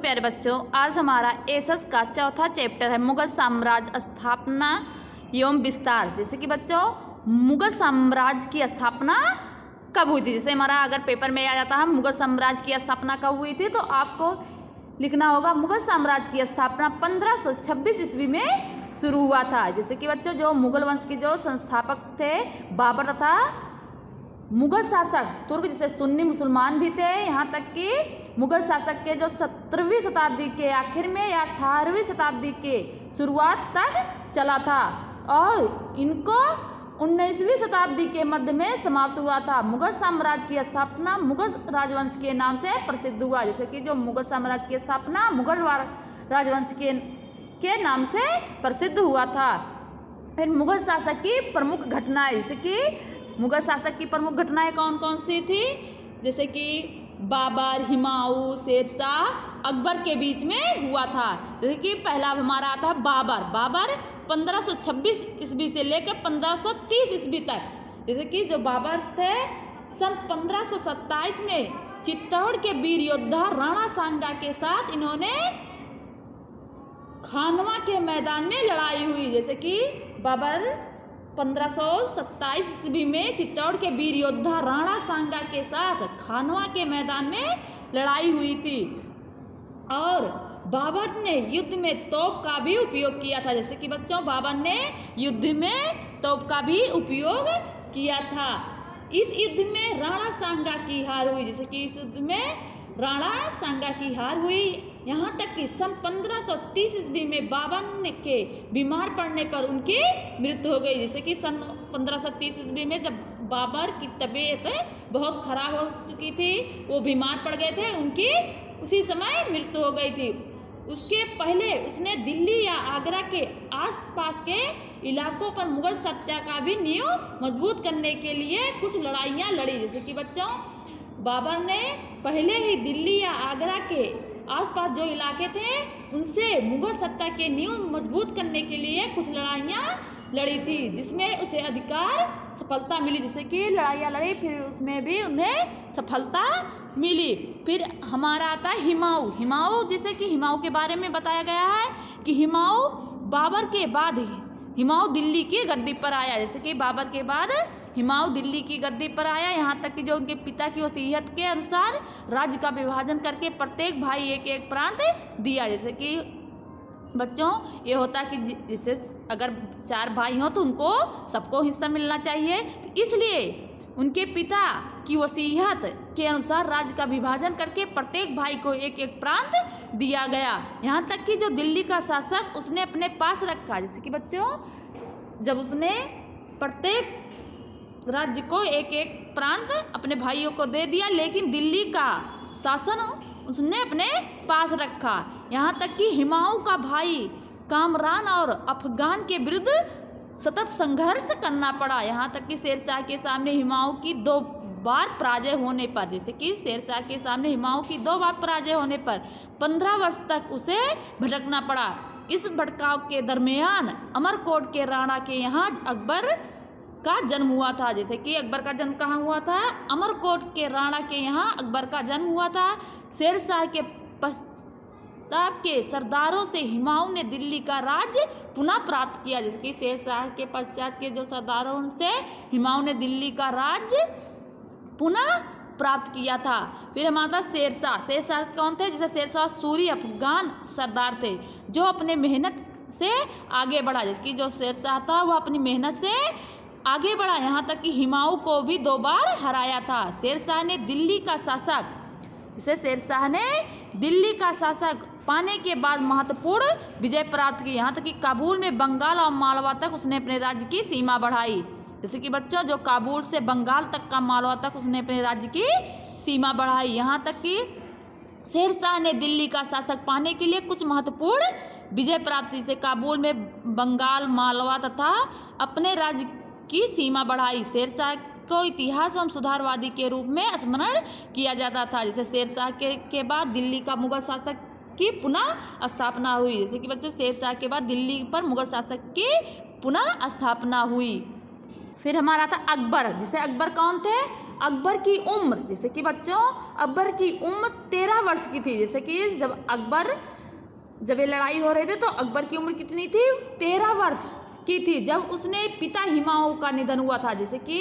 प्यारे बच्चों, आज हमारा एसएस का चौथा चैप्टर है मुगल साम्राज्य स्थापना एवं विस्तार। जैसे कि बच्चों मुगल साम्राज्य की स्थापना कब हुई थी, जैसे हमारा अगर पेपर में आ जाता है मुगल साम्राज्य की स्थापना कब हुई थी, तो आपको लिखना होगा मुगल साम्राज्य की स्थापना 1526 ईस्वी में शुरू हुआ था। जैसे कि बच्चों जो मुगल वंश के जो संस्थापक थे बाबर तथा मुगल शासक तुर्क, जैसे सुन्नी मुसलमान भी थे, यहाँ तक कि मुगल शासक के जो 17वीं शताब्दी के आखिर में या 18वीं शताब्दी के शुरुआत तक चला था और इनको 19वीं शताब्दी के मध्य में समाप्त हुआ था। मुगल साम्राज्य की स्थापना मुगल राजवंश के नाम से प्रसिद्ध हुआ। जैसे कि जो मुगल साम्राज्य की स्थापना मुगल राजवंश के नाम से प्रसिद्ध हुआ था। फिर मुगल शासक की प्रमुख घटनाएं, जैसे कि मुगल शासक की प्रमुख घटनाएं कौन कौन सी थी, जैसे कि बाबर, हुमायूं, शेरशाह, अकबर के बीच में हुआ था। जैसे कि पहला हमारा आता है बाबर 1526 ईस्वी से लेकर 1530 ईस्वी तक। जैसे कि जो बाबर थे सन 1527 में चित्तौड़ के वीर योद्धा राणा सांगा के साथ इन्होंने खानवा के मैदान में लड़ाई हुई। जैसे कि बाबर 1527 ईस्वी में चित्तौड़ के वीर योद्धा राणा सांगा के साथ खानवा के मैदान में लड़ाई हुई थी और बाबर ने युद्ध में तोप का भी उपयोग किया था। जैसे कि बच्चों बाबर ने युद्ध में तोप का भी उपयोग किया था। इस युद्ध में राणा सांगा की हार हुई। जैसे कि इस युद्ध में राणा सांगा की हार हुई। यहाँ तक कि सन 1530 ईस्वी में बाबर के बीमार पड़ने पर उनकी मृत्यु हो गई। जैसे कि सन 1530 ईस्वी में जब बाबर की तबीयत बहुत खराब हो चुकी थी, वो बीमार पड़ गए थे, उनकी उसी समय मृत्यु हो गई थी। उसके पहले उसने दिल्ली या आगरा के आसपास के इलाकों पर मुगल सत्ता का भी नींव मजबूत करने के लिए कुछ लड़ाइयाँ लड़ी। जैसे कि बच्चों बाबर ने पहले ही दिल्ली या आगरा के आसपास जो इलाके थे उनसे मुगल सत्ता के नींव मजबूत करने के लिए कुछ लड़ाइयाँ लड़ी थी, जिसमें उसे अधिकार सफलता मिली। जैसे कि लड़ाइयाँ लड़ी, फिर उसमें भी उन्हें सफलता मिली। फिर हमारा आता है हुमायूं। जैसे कि हुमायूं के बारे में बताया गया है कि हुमायूं बाबर के बाद हुमायूं दिल्ली की गद्दी पर आया। जैसे कि बाबर के बाद हुमायूं दिल्ली की गद्दी पर आया। यहाँ तक कि जो उनके पिता की वसीयत के अनुसार राज्य का विभाजन करके प्रत्येक भाई एक एक प्रांत दिया। जैसे कि बच्चों ये होता है कि जैसे अगर 4 भाई हों तो उनको सबको हिस्सा मिलना चाहिए, तो इसलिए उनके पिता की वसीयत के अनुसार राज्य का विभाजन करके प्रत्येक भाई को एक एक प्रांत दिया गया। यहाँ तक कि जो दिल्ली का शासक उसने अपने पास रखा। जैसे कि बच्चों जब उसने प्रत्येक राज्य को एक एक प्रांत अपने भाइयों को दे दिया, लेकिन दिल्ली का शासन उसने अपने पास रखा। यहाँ तक कि हुमायूं का भाई कामरान और अफगान के विरुद्ध सतत संघर्ष करना पड़ा। यहाँ तक कि शेरशाह के सामने हुमायूं की 2 बार पराजय होने पर, जैसे कि शेरशाह के सामने हुमायूं की 2 बार पराजय होने पर 15 वर्ष तक उसे भटकना पड़ा। इस भटकाव के दरमियान अमरकोट के राणा के यहाँ अकबर का जन्म हुआ था। जैसे कि अकबर का जन्म कहाँ हुआ था, अमरकोट के राणा के यहाँ अकबर का जन्म हुआ था। शेरशाह के पश्चात के सरदारों से हुमायूं ने दिल्ली का राज्य पुनः प्राप्त किया। जैसे कि शेरशाह के पश्चात के जो सरदारों से हुमायूं ने दिल्ली का राज्य पुनः प्राप्त किया था। फिर हमारा शेरशाह कौन थे, जैसे शेरशाह सूरी अफगान सरदार थे जो अपने मेहनत से आगे बढ़ा। जैसे कि जो शेरशाह था वह अपनी मेहनत से आगे बढ़ा, यहाँ तक कि हुमायूं को भी 2 बार हराया था। शेरशाह ने दिल्ली का शासक पाने के बाद महत्वपूर्ण विजय प्राप्त की। यहाँ तक कि काबुल में बंगाल और मालवा तक उसने अपने राज्य की सीमा बढ़ाई। जैसे कि बच्चों जो काबुल से बंगाल तक का मालवा तक उसने अपने राज्य की सीमा बढ़ाई। यहाँ तक कि शेरशाह ने दिल्ली का शासक पाने के लिए कुछ महत्वपूर्ण विजय प्राप्ति से काबुल में बंगाल, मालवा तथा अपने राज्य की सीमा बढ़ाई। शेरशाह को इतिहास एवं सुधारवादी के रूप में स्मरण किया जाता था। जैसे शेरशाह के बाद दिल्ली का मुगल शासक की पुनः स्थापना हुई। जैसे कि बच्चों शेरशाह के बाद दिल्ली पर मुगल शासक की पुनः स्थापना हुई। फिर हमारा था अकबर। जैसे अकबर कौन थे, अकबर की उम्र, जैसे कि बच्चों अकबर की उम्र 13 वर्ष की थी। जैसे कि जब ये लड़ाई हो रही थी तो अकबर की उम्र कितनी थी? 13 वर्ष की थी जब उसने पिता हिमायू का निधन हुआ था। जैसे कि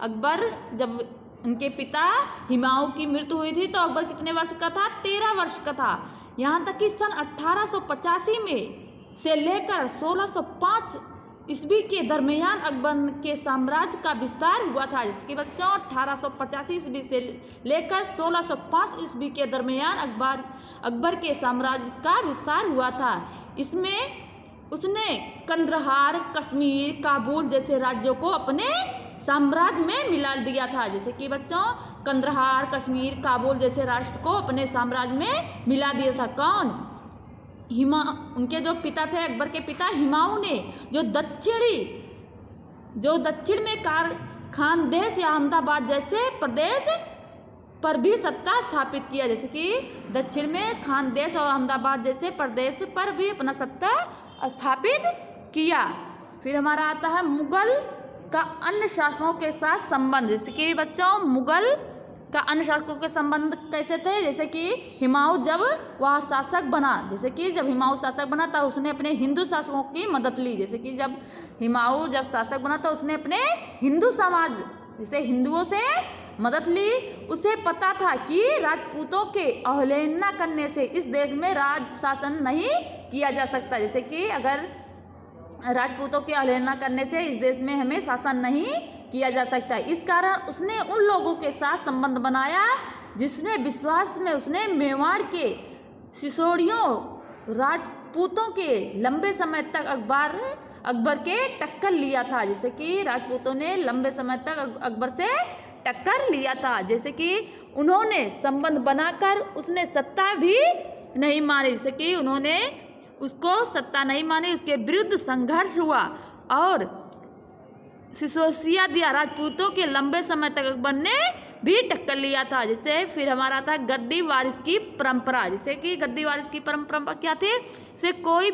अकबर, जब उनके पिता हिमायू की मृत्यु हुई थी तो अकबर कितने वर्ष का था? 13 वर्ष का था। यहाँ तक कि सन 1885 में से लेकर 1605 ईस्वी के दरमियान अकबर के साम्राज्य का विस्तार हुआ था। जैसे कि बच्चों 1885 ईस्वी से लेकर 1605 ईस्वी के दरमियान अकबर के साम्राज्य का विस्तार हुआ था। इसमें उसने कंदहार, कश्मीर, काबुल जैसे राज्यों को अपने साम्राज्य में मिला दिया था। जैसे कि बच्चों कंदहार, कश्मीर, काबुल जैसे राष्ट्र को अपने साम्राज्य में मिला दिया था। कौन? उनके जो पिता थे, अकबर के पिता हिमायू ने जो दक्षिण में खानदेश या अहमदाबाद जैसे प्रदेश पर भी सत्ता स्थापित किया। जैसे कि दक्षिण में खानदेश और अहमदाबाद जैसे प्रदेश पर भी अपना सत्ता स्थापित किया। फिर हमारा आता है मुगल का अन्य शासकों के साथ संबंध। जैसे कि बच्चों मुगल का अन्य शासकों के संबंध कैसे थे? जैसे कि हिमायू जब वह शासक बना, जैसे कि जब हिमायू शासक बना तो उसने अपने हिंदू शासकों की मदद ली। जैसे कि जब हिमायू शासक बना तो उसने अपने हिंदू समाज जैसे हिंदुओं से मदद ली। उसे पता था कि राजपूतों के अवहेलना करने से इस देश में राज शासन नहीं किया जा सकता। जैसे कि अगर राजपूतों की अवहेलना करने से इस देश में हमें शासन नहीं किया जा सकता। इस कारण उसने उन लोगों के साथ संबंध बनाया जिसने विश्वास में उसने मेवाड़ के सिसोदियों राजपूतों के लंबे समय तक अकबर के टक्कर लिया था। जैसे कि राजपूतों ने लंबे समय तक अकबर से टक्कर लिया था। जैसे कि उन्होंने संबंध बनाकर उसने सत्ता भी नहीं मानी। जैसे कि उन्होंने उसको सत्ता नहीं मानी, उसके विरुद्ध संघर्ष हुआ और सिसोदिया दिया। राजपूतों के लंबे समय तक अकबर ने भी टक्कर लिया था। जैसे फिर हमारा था गद्दी वारिस की परंपरा। जैसे कि गद्दी वारिस की परंपरा क्या थी? जैसे कोई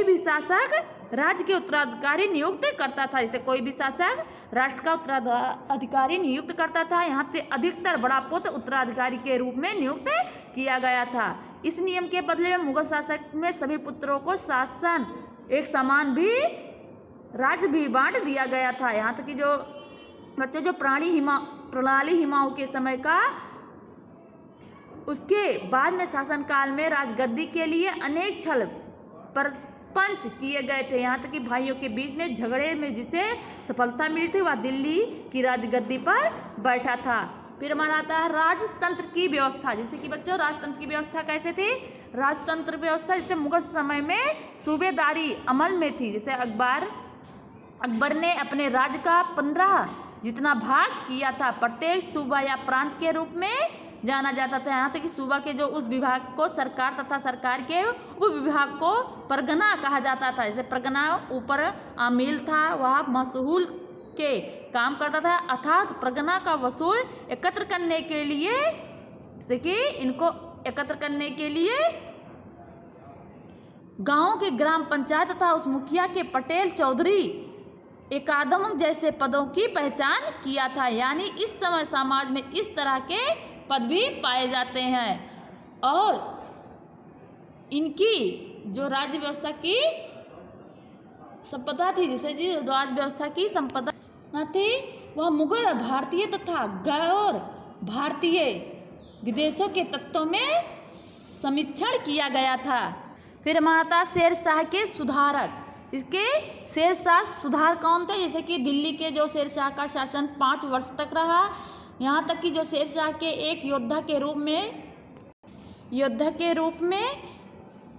भी शासक राज्य के उत्तराधिकारी नियुक्त करता था। जैसे कोई भी शासक राष्ट्र का उत्तराधिकारी नियुक्त करता था। यहाँ पे अधिकतर बड़ा पुत्र उत्तराधिकारी के रूप में नियुक्त किया गया था। इस नियम के बदले में मुगल शासक में सभी पुत्रों को शासन एक समान भी राज्य भी बांट दिया गया था। यहाँ तक कि जो बच्चों जो प्रणाली हिमायू के समय का, उसके बाद में शासन काल में राजगद्दी के लिए अनेक छल प्रपंच किए गए थे। यहाँ तक कि भाइयों के बीच में झगड़े में जिसे सफलता मिली थी वह दिल्ली की राजगद्दी पर बैठा था। फिर हमारा आता है राजतंत्र की व्यवस्था। जैसे कि बच्चों राजतंत्र की व्यवस्था कैसे थी? राजतंत्र व्यवस्था जैसे मुगल समय में सूबेदारी अमल में थी। जैसे अकबर ने अपने राज्य का 15 जितना भाग किया था। प्रत्येक सूबा या प्रांत के रूप में जाना जाता था। यहाँ तक कि सूबा के जो उस विभाग को सरकार तथा सरकार के उप विभाग को परगना कहा जाता था। जैसे परगना ऊपर आमिल था, वह महसूल के काम करता था, अर्थात परगना का वसूल एकत्र करने के लिए, जैसे कि इनको एकत्र करने के लिए गांव के ग्राम पंचायत तथा उस मुखिया के पटेल, चौधरी, एकादम जैसे पदों की पहचान किया था। यानी इस समय समाज में इस तरह के पद भी पाए जाते हैं और इनकी जो राज्य व्यवस्था की संपदा थी, जिसे जी राज्य व्यवस्था की संपदा न थी, वह मुगल, भारतीय तथा गैर भारतीय विदेशों के तत्वों में समीक्षण किया गया था। फिर हमारा था शेरशाह के सुधारक। इसके शेरशाह सुधार कौन थे? जैसे कि दिल्ली के जो शेरशाह का शासन 5 वर्ष तक रहा। यहाँ तक कि जो शेरशाह के एक योद्धा के रूप में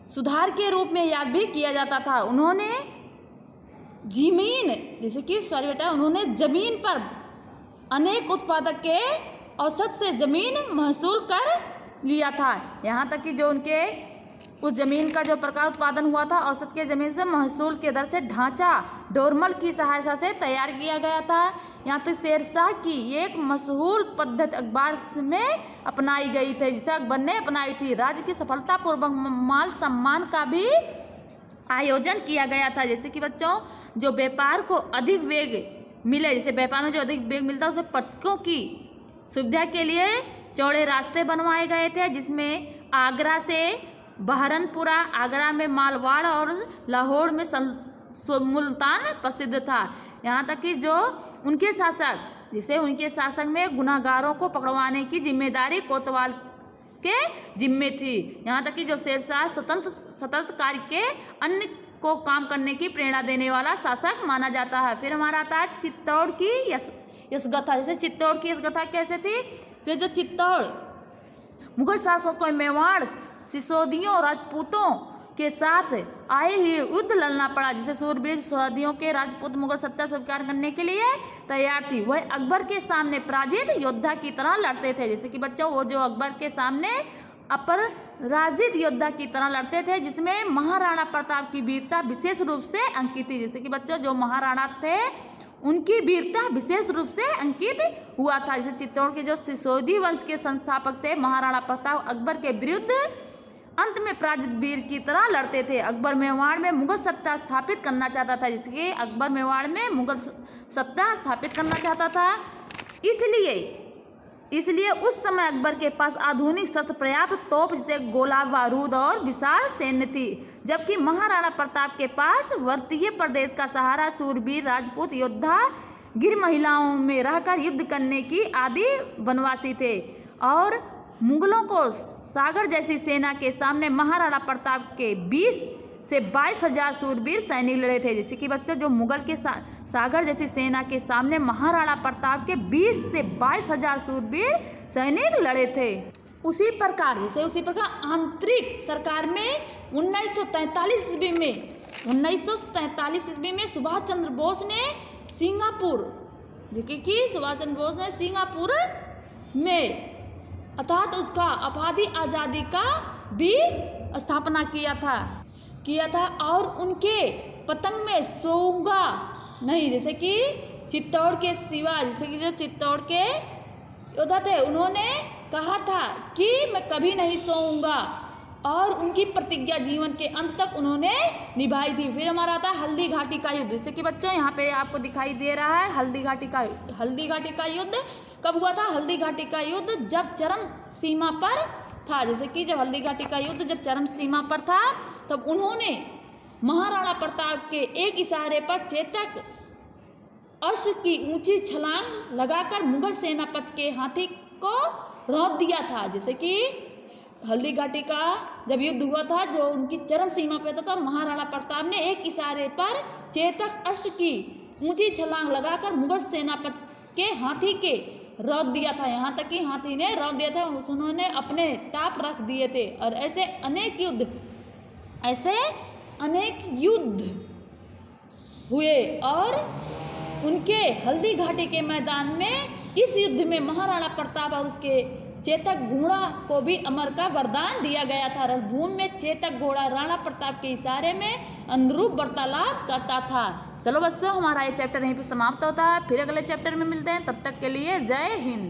सुधार के रूप में याद भी किया जाता था। उन्होंने उन्होंने जमीन पर अनेक उत्पादक के औसत से जमीन महसूल कर लिया था। यहाँ तक कि जो उनके उस जमीन का जो प्रकार उत्पादन हुआ था, औसत के जमीन से महसूल के दर से ढांचा डोरमल की सहायता से तैयार किया गया था। यहाँ तक शेरशाह की एक मशहूर पद्धति अखबार में अपनाई गई थी, जिसे अकबर ने अपनाई थी। राज्य की सफलतापूर्वक माल सम्मान का भी आयोजन किया गया था। जैसे कि बच्चों जो व्यापार को अधिक वेग मिले, जैसे व्यापार में जो अधिक वेग मिलता है उसे पथिकों की सुविधा के लिए चौड़े रास्ते बनवाए गए थे, जिसमें आगरा से बहरनपुरा, आगरा में मालवाड़ और लाहौर में मुल्तान प्रसिद्ध था। यहाँ तक कि जो उनके शासक, जैसे उनके शासक में गुनाहगारों को पकड़वाने की जिम्मेदारी कोतवाल के जिम्मे थी। यहाँ तक कि जो शेरशाह सतत कार्य के अन्य को काम करने की प्रेरणा देने वाला शासक माना जाता है। फिर हमारा आता है चित्तौड़ की यशगाथा। जैसे चित्तौड़ की यशगाथा कैसे थी, जैसे जो चित्तौड़ मुगल शासकों को मेवाड़ सिसोदियों राजपूतों के साथ आए हुए युद्ध लड़ना पड़ा, जिसे सूरबीर सिसोदियों के राजपूत मुगल सत्ता स्वीकार करने के लिए तैयार थी। वह अकबर के सामने पराजित योद्धा की तरह लड़ते थे। जैसे कि बच्चों वो जो अकबर के सामने अपराजित योद्धा की तरह लड़ते थे, जिसमें महाराणा प्रताप की वीरता विशेष रूप से अंकित थी। जैसे कि बच्चों जो महाराणा थे उनकी वीरता विशेष रूप से अंकित हुआ था। जैसे चित्तौड़ के जो सिसोदी वंश के संस्थापक थे महाराणा प्रताप अकबर के विरुद्ध अंत में पराजित वीर की तरह लड़ते थे। अकबर मेवाड़ में मुगल सत्ता स्थापित करना चाहता था, जिसके अकबर मेवाड़ में मुगल सत्ता स्थापित करना चाहता था। इसलिए उस समय अकबर के पास आधुनिक शस्त्र, पर्याप्त तोप जैसे गोला बारूद और विशाल सैन्य थी, जबकि महाराणा प्रताप के पास वर्तीय प्रदेश का सहारा सूरबीर राजपूत योद्धा गिर महिलाओं में रहकर युद्ध करने की आदि वनवासी थे। और मुगलों को सागर जैसी सेना के सामने महाराणा प्रताप के 20 से 22,000 सूरबीर सैनिक लड़े थे। जैसे कि बच्चों जो मुगल के सागर जैसी सेना के सामने महाराणा प्रताप के 20 से 22,000 सूरबीर सैनिक लड़े थे। उसी प्रकार आंतरिक सरकार में 1943 ईस्वी में सुभाष चंद्र बोस ने सिंगापुर में अर्थात उसका आबादी आज़ादी का भी स्थापना किया था और उनके पतंग में सोऊंगा नहीं, जैसे कि चित्तौड़ के सिवा, जैसे कि जो चित्तौड़ के योद्धा थे उन्होंने कहा था कि मैं कभी नहीं सोऊंगा, और उनकी प्रतिज्ञा जीवन के अंत तक उन्होंने निभाई थी। फिर हमारा आता है हल्दी घाटी का युद्ध। जैसे कि बच्चों यहाँ पे आपको दिखाई दे रहा है हल्दी घाटी का युद्ध कब हुआ था। हल्दी घाटी का युद्ध जब चरम सीमा पर था। जैसे कि जब हल्दी घाटी का युद्ध जब चरम सीमा पर था, तब उन्होंने महाराणा प्रताप के एक इशारे पर चेतक अश्व की ऊंची छलांग लगाकर मुगल सेनापति के हाथी को रौंद दिया था। जैसे कि हल्दी घाटी का जब युद्ध हुआ था जो उनकी चरम सीमा पे था, महाराणा प्रताप ने एक इशारे पर चेतक अश्व की ऊंची छलांग लगाकर मुगल सेनापति के हाथी के रौंद दिया था। यहाँ तक कि हाथी ने रौंद दिया था, उन्होंने अपने टाप रख दिए थे। और ऐसे अनेक युद्ध हुए और उनके हल्दी घाटी के मैदान में इस युद्ध में महाराणा प्रताप और उसके चेतक घोड़ा को भी अमर का वरदान दिया गया था। रणभूमि में चेतक घोड़ा राणा प्रताप के इशारे में अनुरूप वार्तालाप करता था। चलो बच्चों हमारा ये चैप्टर यहीं पे समाप्त होता है, फिर अगले चैप्टर में मिलते हैं। तब तक के लिए जय हिंद।